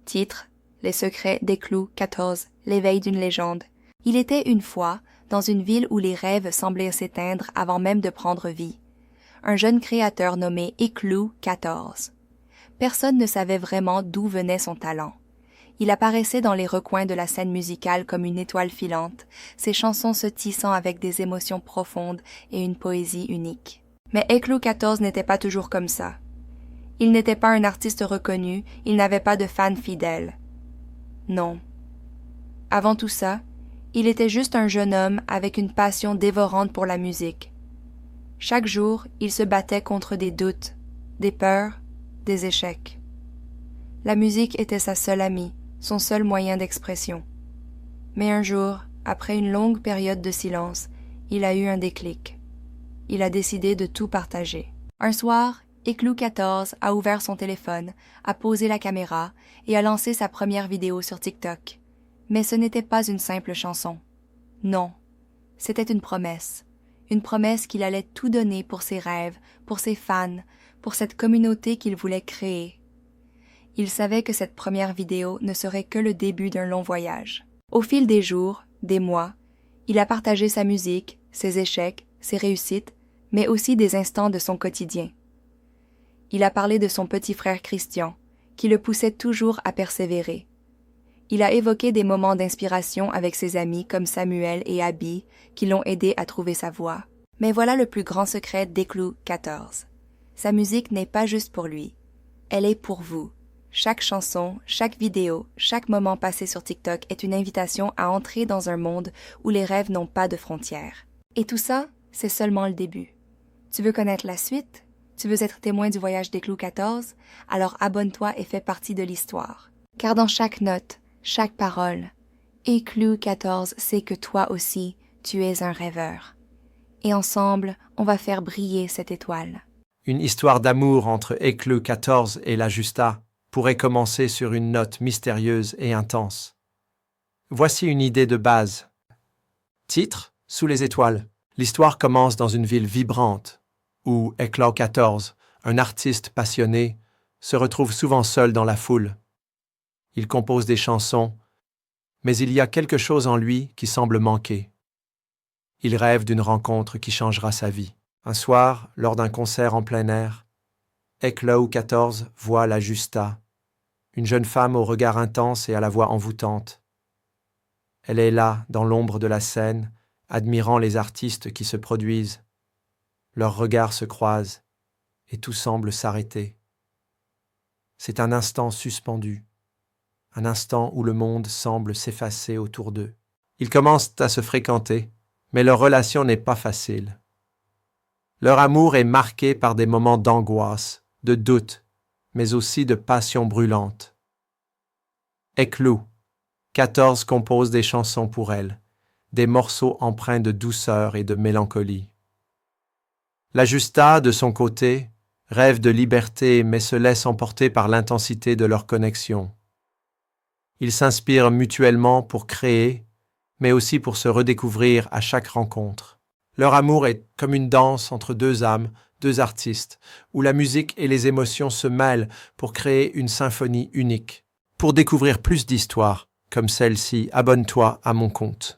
Titre: Les secrets d'Eclou 14, l'éveil d'une légende. Il était une fois, dans une ville où les rêves semblaient s'éteindre avant même de prendre vie, un jeune créateur nommé Eclou 14. Personne ne savait vraiment d'où venait son talent. Il apparaissait dans les recoins de la scène musicale comme une étoile filante, ses chansons se tissant avec des émotions profondes et une poésie unique. Mais Eclou 14 n'était pas toujours comme ça. Il n'était pas un artiste reconnu, il n'avait pas de fans fidèles. Non. Avant tout ça, il était juste un jeune homme avec une passion dévorante pour la musique. Chaque jour, il se battait contre des doutes, des peurs, des échecs. La musique était sa seule amie, son seul moyen d'expression. Mais un jour, après une longue période de silence, il a eu un déclic. Il a décidé de tout partager. Un soir, Eclou 14 a ouvert son téléphone, a posé la caméra et a lancé sa première vidéo sur TikTok. Mais ce n'était pas une simple chanson. Non, c'était une promesse qu'il allait tout donner pour ses rêves, pour ses fans, pour cette communauté qu'il voulait créer. Il savait que cette première vidéo ne serait que le début d'un long voyage. Au fil des jours, des mois, il a partagé sa musique, ses échecs, ses réussites, mais aussi des instants de son quotidien. Il a parlé de son petit frère Christian, qui le poussait toujours à persévérer. Il a évoqué des moments d'inspiration avec ses amis comme Samuel et Abby, qui l'ont aidé à trouver sa voie. Mais voilà le plus grand secret d'Eclou 14. Sa musique n'est pas juste pour lui. Elle est pour vous. Chaque chanson, chaque vidéo, chaque moment passé sur TikTok est une invitation à entrer dans un monde où les rêves n'ont pas de frontières. Et tout ça, c'est seulement le début. Tu veux connaître la suite? Tu veux être témoin du voyage d'Eclou 14? Alors abonne-toi et fais partie de l'histoire. Car dans chaque note, chaque parole, Eclou 14 sait que toi aussi, tu es un rêveur. Et ensemble, on va faire briller cette étoile. Une histoire d'amour entre Eclou 14 et la Justa pourrait commencer sur une note mystérieuse et intense. Voici une idée de base. Titre: Sous les étoiles. L'histoire commence dans une ville vibrante, où Eclou 14, un artiste passionné, se retrouve souvent seul dans la foule. Il compose des chansons, mais il y a quelque chose en lui qui semble manquer. Il rêve d'une rencontre qui changera sa vie. Un soir, lors d'un concert en plein air, Eclou 14 voit la Justa, une jeune femme au regard intense et à la voix envoûtante. Elle est là, dans l'ombre de la scène, admirant les artistes qui se produisent. Leurs regards se croisent, et tout semble s'arrêter. C'est un instant suspendu, un instant où le monde semble s'effacer autour d'eux. Ils commencent à se fréquenter, mais leur relation n'est pas facile. Leur amour est marqué par des moments d'angoisse, de doute, mais aussi de passion brûlante. Eclou 14 compose des chansons pour elle, des morceaux empreints de douceur et de mélancolie. La Justa, de son côté, rêve de liberté mais se laisse emporter par l'intensité de leur connexion. Ils s'inspirent mutuellement pour créer, mais aussi pour se redécouvrir à chaque rencontre. Leur amour est comme une danse entre deux âmes, deux artistes, où la musique et les émotions se mêlent pour créer une symphonie unique. Pour découvrir plus d'histoires comme celle-ci, abonne-toi à mon compte.